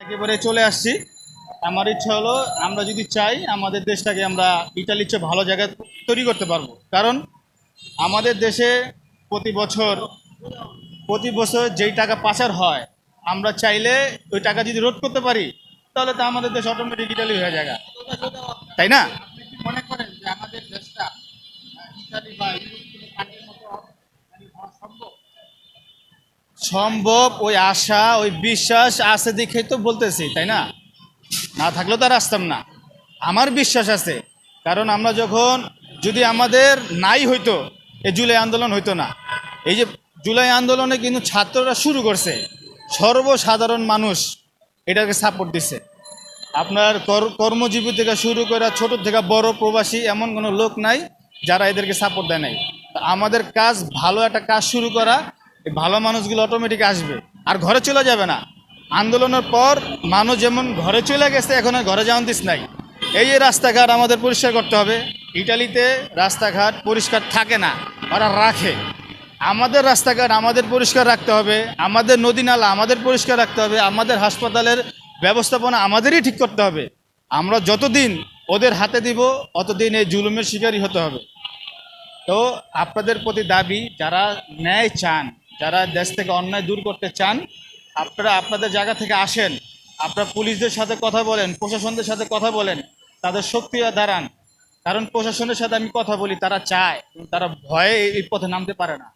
একেবারে চলে আসছি। আমার ইচ্ছা হলো আমরা যদি চাই আমাদের দেশটাকে আমরা ইতালির চেয়ে ভালো জায়গা তৈরি করতে পারবো। কারণ আমাদের দেশে প্রতি বছর প্রতি বছর যেই টাকা পাচার হয়, আমরা চাইলে ওই টাকা যদি রোধ করতে পারি তাহলে তো আমাদের দেশ অটোমেটিক ইতালি হয়ে যায়, তাই না? আপনি কি মনে করেন যে আমাদের দেশটা ইতালি বা ইউরোপ কান্ট্রির মতো হওয়া সম্ভব? সম্ভব, ওই আশা ওই বিশ্বাস আছে দেখেই তো বলতেছি, তাই না? না থাকলেও তো আর আসতাম না। আমার বিশ্বাস আছে, কারণ আমরা যখন যদি আমাদের নাই হইতো এই জুলাই আন্দোলন হইতো না। এই যে জুলাই আন্দোলনে কিন্তু ছাত্ররা শুরু করছে, সর্বসাধারণ মানুষ এটাকে সাপোর্ট দিছে। আপনার কর্মজীবী থেকে শুরু করে ছোট থেকে বড় প্রবাসী এমন কোনো লোক নাই যারা এদেরকে সাপোর্ট দেয় নাই। তা আমাদের কাজ ভালো একটা কাজ শুরু করা, এই ভালো মানুষগুলো অটোমেটিক আসবে আর ঘরে চলে যাবে না। আন্দোলনের পর মানুষ যেমন ঘরে চলে গেছে, এখন আর ঘরে যাওয়ান দিস নাই। এই যে রাস্তাঘাট আমাদের পরিষ্কার করতে হবে। ইটালিতে রাস্তাঘাট পরিষ্কার থাকে না, ওরা রাখে। আমাদের রাস্তাঘাট আমাদের পরিষ্কার রাখতে হবে, আমাদের নদী নালা আমাদের পরিষ্কার রাখতে হবে, আমাদের হাসপাতালের ব্যবস্থাপনা আমাদেরই ঠিক করতে হবে। আমরা যতদিন ওদের হাতে দিব অতদিন এই জুলুমের শিকারই হতে হবে। তো আপনাদের প্রতি দাবি, যারা ন্যায় চান, যারা দেশ থেকে অন্যায় দূর করতে চান, আপনারা আপনাদের জায়গা থেকে আসেন। আপনারা পুলিশদের সাথে কথা বলেন, প্রশাসনদের সাথে কথা বলেন, তাদের শক্তি দাঁড়ান। কারণ প্রশাসনের সাথে আমি কথা বলি, তারা চায় কিন্তু তারা ভয়ে এই পথে নামতে পারে না।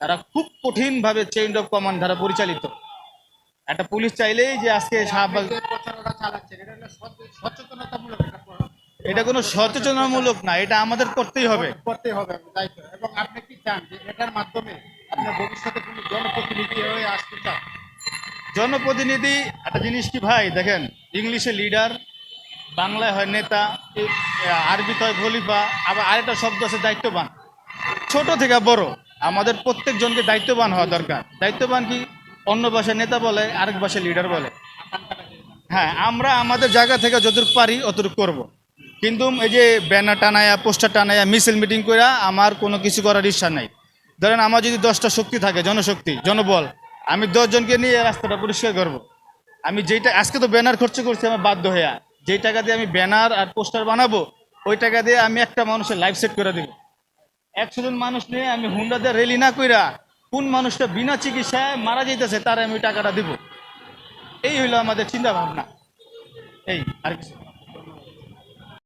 তারা খুব কঠিনভাবে চেইন অফ কমান্ড দ্বারা পরিচালিত। একটা পুলিশ চাইলেই যে আজকে আপনি শাহবাগ, যে প্রচারণা চালাচ্ছেন এটা হলো সচেতনতামূলক একটা এটা কোনো সচেতনামূলক না, এটা আমাদের করতেই হবে। করতে হবে দায়িত্ব। এবং আপনি কি চান যে এটার মাধ্যমে আপনার ভবিষ্যতে কোনো জনপ্রতিনিধি হয়ে আসতে চান? জনপ্রতিনিধি একটা জিনিস কি ভাই, দেখেন, ইংলিশে লিডার, বাংলায় হয় নেতা, আরবিতে হয় খলিফা, আবার আরেকটা শব্দ আছে দায়িত্ববান। ছোট থেকে বড় আমাদের প্রত্যেকজনকে দায়িত্ববান হওয়া দরকার। দায়িত্ববান কি, অন্য ভাষায় নেতা বলে, আরেক ভাষায় লিডার বলে। হ্যাঁ, আমরা আমাদের জায়গা থেকে যতটুকু পারি অতটুকু করব। কিন্তু এই যে ব্যানার টানায়া, পোস্টার টানায়া, মিছিল মিটিং করে আমার কোনো কিছু করার ইচ্ছা নাই। ধরেন আমার যদি 10টা শক্তি থাকে, জনশক্তি, জনবল, আমি 10 জনকে নিয়ে এই রাস্তাটা পরিষ্কার করব। আমি যেইটা আজকে তো ব্যানার খরচ করছি আমার বাধ্য হইয়া, যেই টাকা দিয়ে আমি ব্যানার আর পোস্টার বানাবো ওই টাকা দিয়ে আমি একটা মানুষের লাইফ সেট করে দেবো। 100 জন মানুষ নিয়ে আমি হুন্ডা দিয়ে রেলি না কইরা কোন মানুষটা বিনা চিকিৎসায় মারা যাইতেছে তার আমি ওই টাকাটা দিব। এই হইলো আমাদের চিন্তা ভাবনা। এই আর কিছু